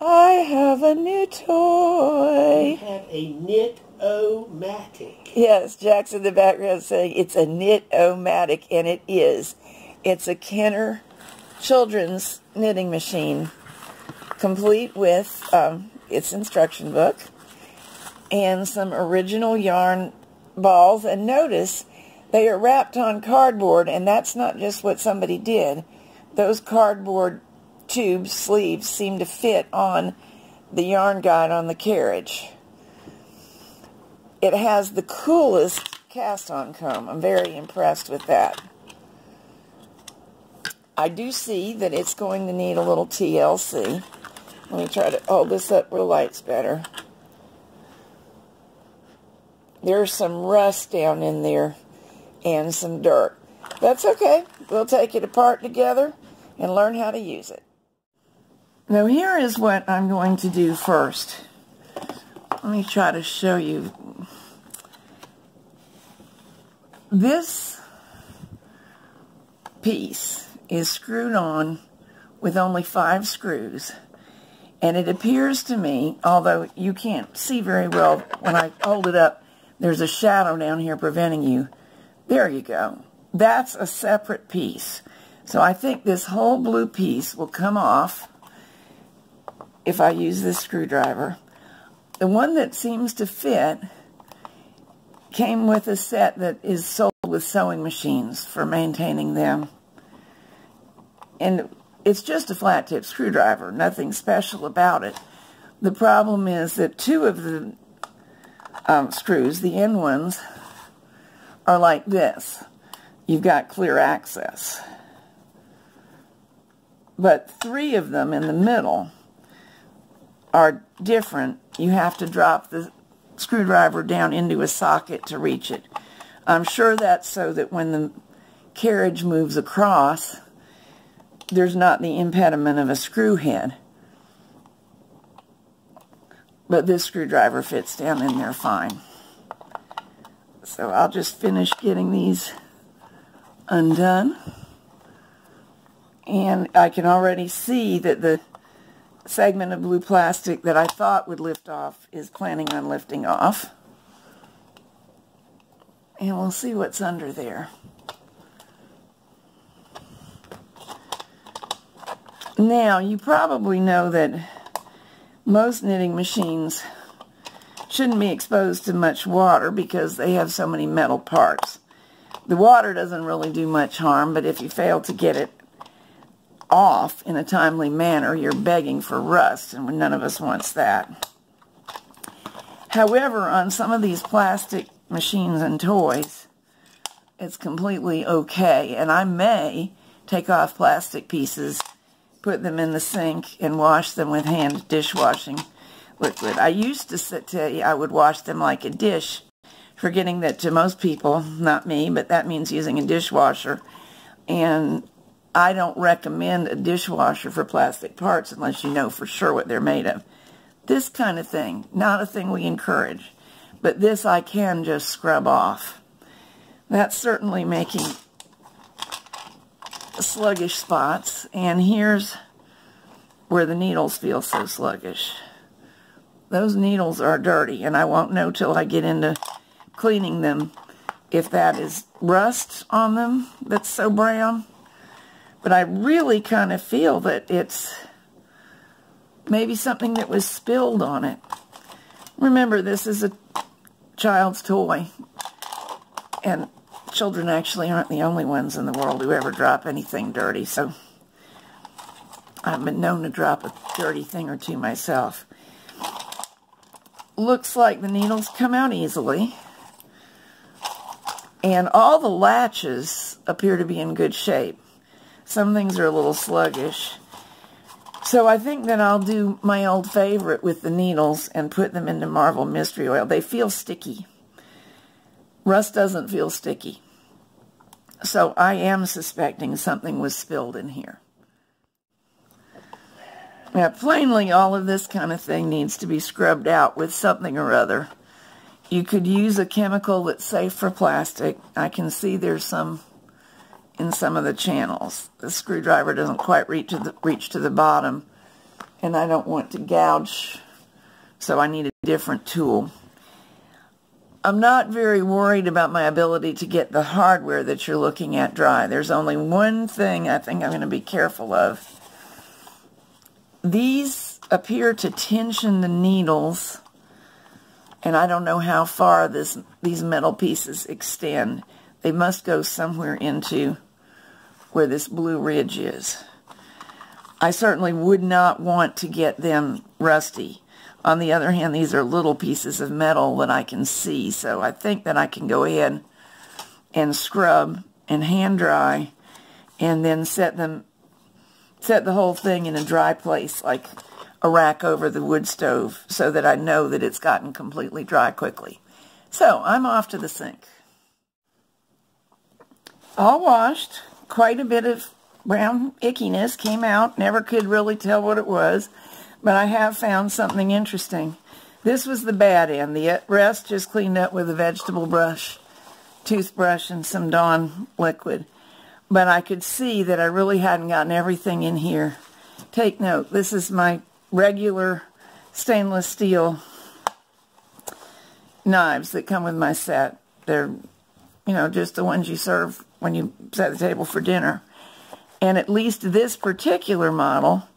I have a new toy. You have a Knit-o-matic. Yes, Jack's in the background saying it's a Knit-o-matic, and it is. It's a Kenner children's knitting machine, complete with its instruction book and some original yarn balls. And notice they are wrapped on cardboard, and that's not just what somebody did. Those cardboard tubes, sleeves, seem to fit on the yarn guide on the carriage. It has the coolest cast-on comb. I'm very impressed with that. I do see that it's going to need a little TLC. Let me try to hold this up where the light's better. There's some rust down in there and some dirt. That's okay. We'll take it apart together and learn how to use it. Now here is what I'm going to do first. Let me try to show you. This piece is screwed on with only 5 screws. And it appears to me, although you can't see very well when I hold it up, there's a shadow down here preventing you. There you go. That's a separate piece. So I think this whole blue piece will come off if I use this screwdriver. The one that seems to fit came with a set that is sold with sewing machines for maintaining them. And it's just a flat tip screwdriver, nothing special about it. The problem is that 2 of the screws, the end ones, are like this. You've got clear access. But 3 of them in the middle are different. You have to drop the screwdriver down into a socket to reach it. I'm sure that's so that when the carriage moves across, there's not the impediment of a screw head. But this screwdriver fits down in there fine. So I'll just finish getting these undone. And I can already see that the segment of blue plastic that I thought would lift off is planning on lifting off. And we'll see what's under there. Now, you probably know that most knitting machines shouldn't be exposed to much water because they have so many metal parts. The water doesn't really do much harm, but if you fail to get it off in a timely manner, you're begging for rust, and none of us wants that. However, on some of these plastic machines and toys, it's completely okay, and I may take off plastic pieces, put them in the sink, and wash them with hand dishwashing liquid. I used to tell you I would wash them like a dish, forgetting that to most people, not me, but that means using a dishwasher, and I don't recommend a dishwasher for plastic parts unless you know for sure what they're made of. This kind of thing, not a thing we encourage, but this I can just scrub off. That's certainly making sluggish spots, and here's where the needles feel so sluggish. Those needles are dirty, and I won't know till I get into cleaning them if that is rust on them that's so brown. But I really kind of feel that it's maybe something that was spilled on it. Remember, this is a child's toy, and children actually aren't the only ones in the world who ever drop anything dirty, so I've been known to drop a dirty thing or two myself. Looks like the needles come out easily, and all the latches appear to be in good shape. Some things are a little sluggish. So I think that I'll do my old favorite with the needles and put them into Marvel Mystery Oil. They feel sticky. Rust doesn't feel sticky. So I am suspecting something was spilled in here. Now, plainly, all of this kind of thing needs to be scrubbed out with something or other. You could use a chemical that's safe for plastic. I can see there's some in some of the channels. The screwdriver doesn't quite reach to the bottom, and I don't want to gouge, so I need a different tool. I'm not very worried about my ability to get the hardware that you're looking at dry. There's only one thing I think I'm going to be careful of. These appear to tension the needles, and I don't know how far these metal pieces extend. They must go somewhere into where this blue ridge is. I certainly would not want to get them rusty. On the other hand, these are little pieces of metal that I can see, so I think that I can go ahead and scrub and hand dry and then set the whole thing in a dry place, like a rack over the wood stove, so that I know that it's gotten completely dry quickly. So I'm off to the sink. All washed. Quite a bit of brown ickiness came out. Never could really tell what it was, but I have found something interesting. This was the bad end. The rest just cleaned up with a vegetable brush, toothbrush, and some Dawn liquid. But I could see that I really hadn't gotten everything in here. Take note, this is my regular stainless steel knives that come with my set. They're, you know, just the ones you serve when you set the table for dinner. And at least this particular model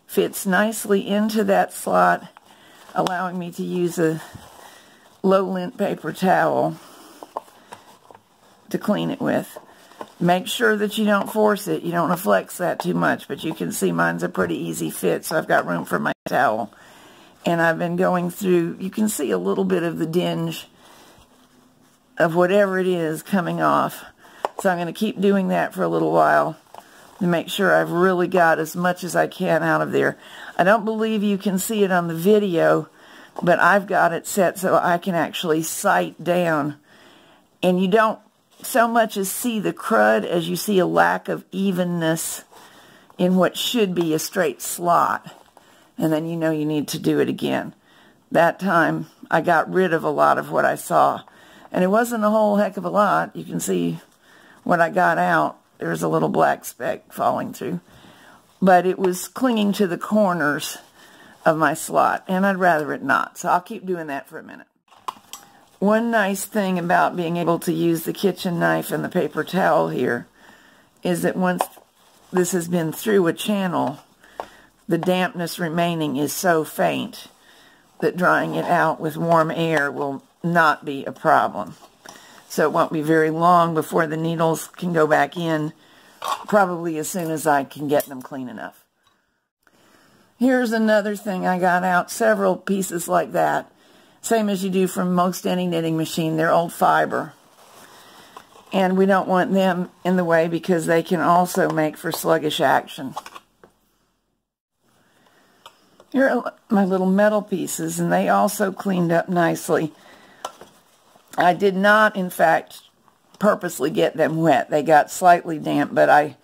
fits nicely into that slot, allowing me to use a low lint paper towel to clean it with. Make sure that you don't force it. You don't want to flex that too much, but you can see mine's a pretty easy fit, so I've got room for my towel. And I've been going through, you can see a little bit of the dinge of whatever it is coming off. So I'm going to keep doing that for a little while to make sure I've really got as much as I can out of there. I don't believe you can see it on the video, but I've got it set so I can actually sight down. And you don't so much as see the crud as you see a lack of evenness in what should be a straight slot. And then you know you need to do it again. That time I got rid of a lot of what I saw. And it wasn't a whole heck of a lot. You can see what I got out. There's a little black speck falling through. But it was clinging to the corners of my slot, and I'd rather it not. So I'll keep doing that for a minute. One nice thing about being able to use the kitchen knife and the paper towel here is that once this has been through a channel, the dampness remaining is so faint that drying it out with warm air will not be a problem. So it won't be very long before the needles can go back in, probably as soon as I can get them clean enough. Here's another thing I got out, several pieces like that. Same as you do from most any knitting machine. They're old fiber. And we don't want them in the way because they can also make for sluggish action. Here are my little metal pieces, and they also cleaned up nicely. I did not, in fact, purposely get them wet. They got slightly damp, but I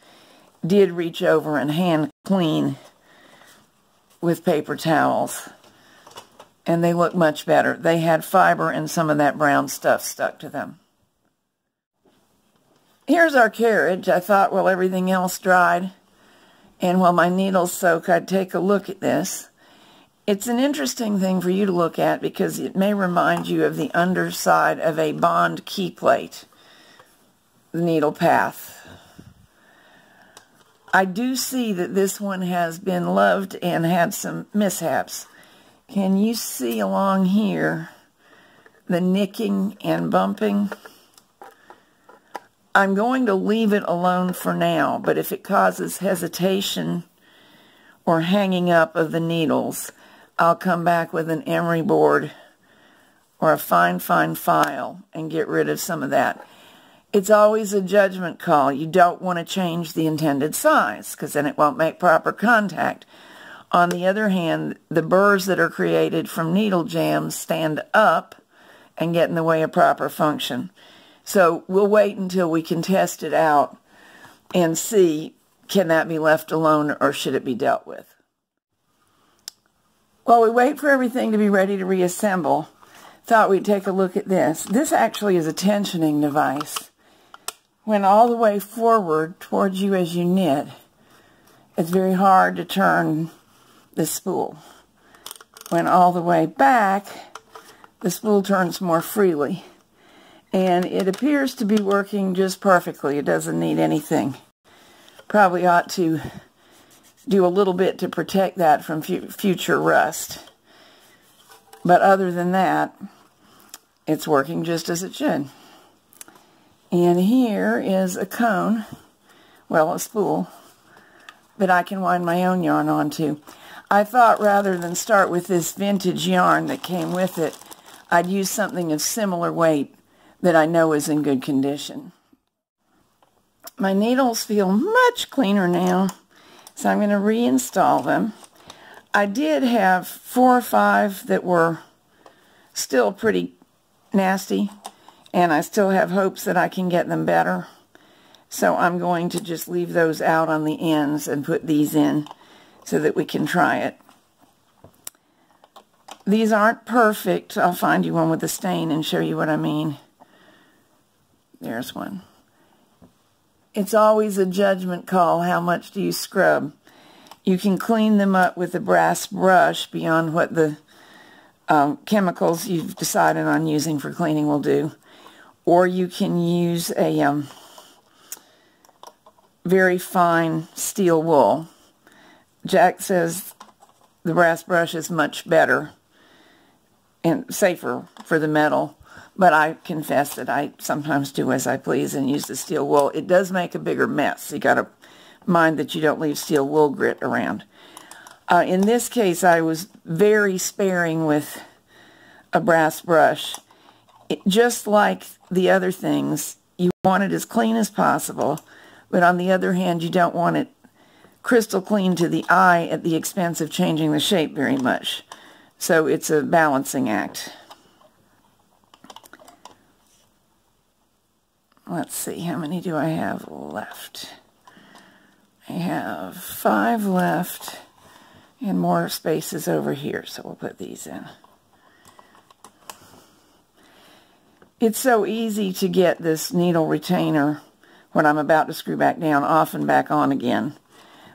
did reach over and hand clean with paper towels. And they look much better. They had fiber and some of that brown stuff stuck to them. Here's our carriage. I thought while everything else dried and while my needles soak, I'd take a look at this. It's an interesting thing for you to look at because it may remind you of the underside of a bond key plate, the needle path. I do see that this one has been loved and had some mishaps. Can you see along here the nicking and bumping? I'm going to leave it alone for now, but if it causes hesitation or hanging up of the needles, I'll come back with an emery board or a fine file and get rid of some of that. It's always a judgment call. You don't want to change the intended size because then it won't make proper contact. On the other hand, the burrs that are created from needle jams stand up and get in the way of proper function. So we'll wait until we can test it out and see, can that be left alone or should it be dealt with? While we wait for everything to be ready to reassemble, thought we'd take a look at this. This actually is a tensioning device. When all the way forward towards you as you knit, it's very hard to turn this spool. When all the way back, the spool turns more freely. And it appears to be working just perfectly. It doesn't need anything. Probably ought to do a little bit to protect that from future rust. But other than that, it's working just as it should. And here is a cone, well, a spool, that I can wind my own yarn onto. I thought rather than start with this vintage yarn that came with it, I'd use something of similar weight that I know is in good condition. My needles feel much cleaner now, so I'm going to reinstall them. I did have 4 or 5 that were still pretty nasty, and I still have hopes that I can get them better. So I'm going to just leave those out on the ends and put these in so that we can try it. These aren't perfect. I'll find you one with a stain and show you what I mean. There's one. It's always a judgment call. How much do you scrub? You can clean them up with a brass brush beyond what the chemicals you've decided on using for cleaning will do. Or you can use a very fine steel wool. Jack says the brass brush is much better and safer for the metal. But I confess that I sometimes do as I please and use the steel wool. It does make a bigger mess. You got to mind that you don't leave steel wool grit around. In this case, I was very sparing with a brass brush. Just like the other things, you want it as clean as possible, but on the other hand, you don't want it crystal clean to the eye at the expense of changing the shape very much. So it's a balancing act. Let's see, how many do I have left? I have 5 left, and more spaces over here, so we'll put these in. It's so easy to get this needle retainer, when I'm about to screw back down, off and back on again,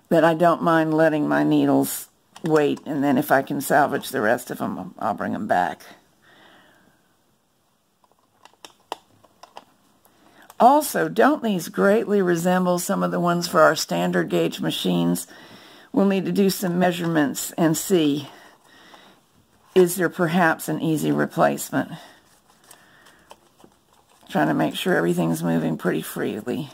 that I don't mind letting my needles wait, and then if I can salvage the rest of them, I'll bring them back. Also, don't these greatly resemble some of the ones for our standard gauge machines? We'll need to do some measurements and see, is there perhaps an easy replacement? Trying to make sure everything's moving pretty freely.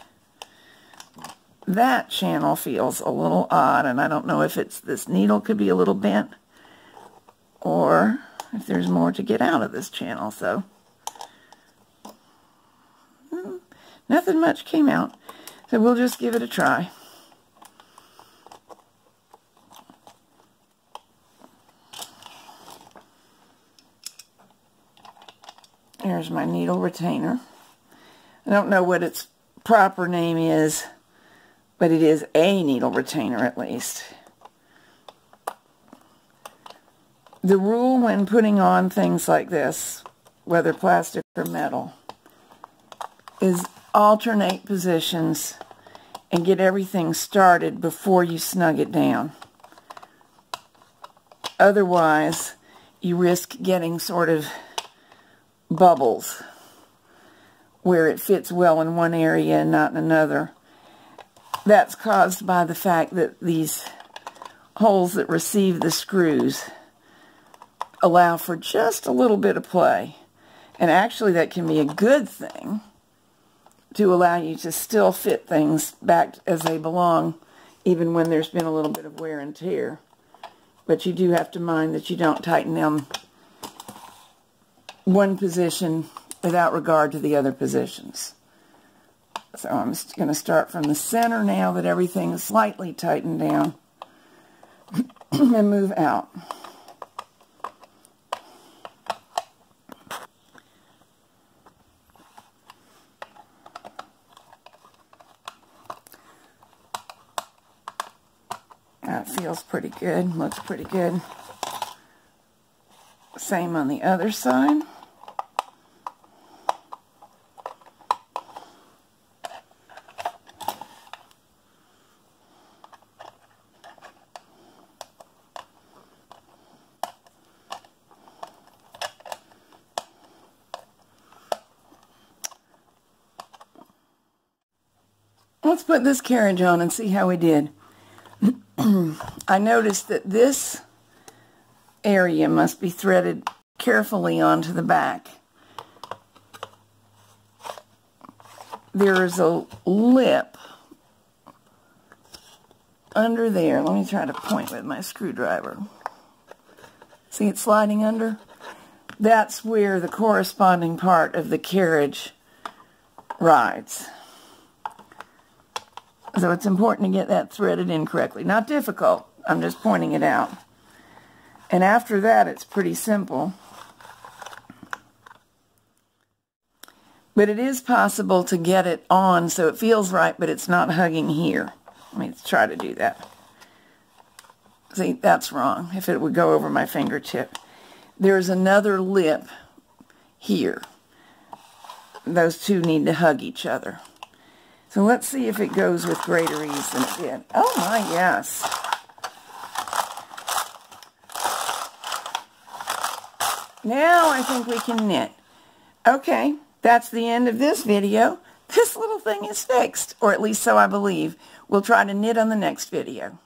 That channel feels a little odd, and I don't know if it's this needle could be a little bent, or if there's more to get out of this channel, so... nothing much came out, so we'll just give it a try. There's my needle retainer. I don't know what its proper name is, but it is a needle retainer at least. The rule when putting on things like this, whether plastic or metal, is alternate positions and get everything started before you snug it down. Otherwise, you risk getting sort of bubbles where it fits well in one area and not in another. That's caused by the fact that these holes that receive the screws allow for just a little bit of play. And actually that can be a good thing, to allow you to still fit things back as they belong, even when there's been a little bit of wear and tear. But you do have to mind that you don't tighten down one position without regard to the other positions. So I'm just going to start from the center now that everything is slightly tightened down and move out. That feels pretty good, looks pretty good. Same on the other side. Let's put this carriage on and see how we did. I noticed that this area must be threaded carefully onto the back. There is a lip under there. Let me try to point with my screwdriver. See it sliding under? That's where the corresponding part of the carriage rides. So it's important to get that threaded in correctly. Not difficult, I'm just pointing it out. And after that, it's pretty simple. But it is possible to get it on so it feels right, but it's not hugging here. Let me try to do that. See, that's wrong, if it would go over my fingertip. There's another lip here. Those two need to hug each other. So let's see if it goes with greater ease than it did. Oh my, yes. Now I think we can knit. Okay, that's the end of this video. This little thing is fixed, or at least so I believe. We'll try to knit on the next video.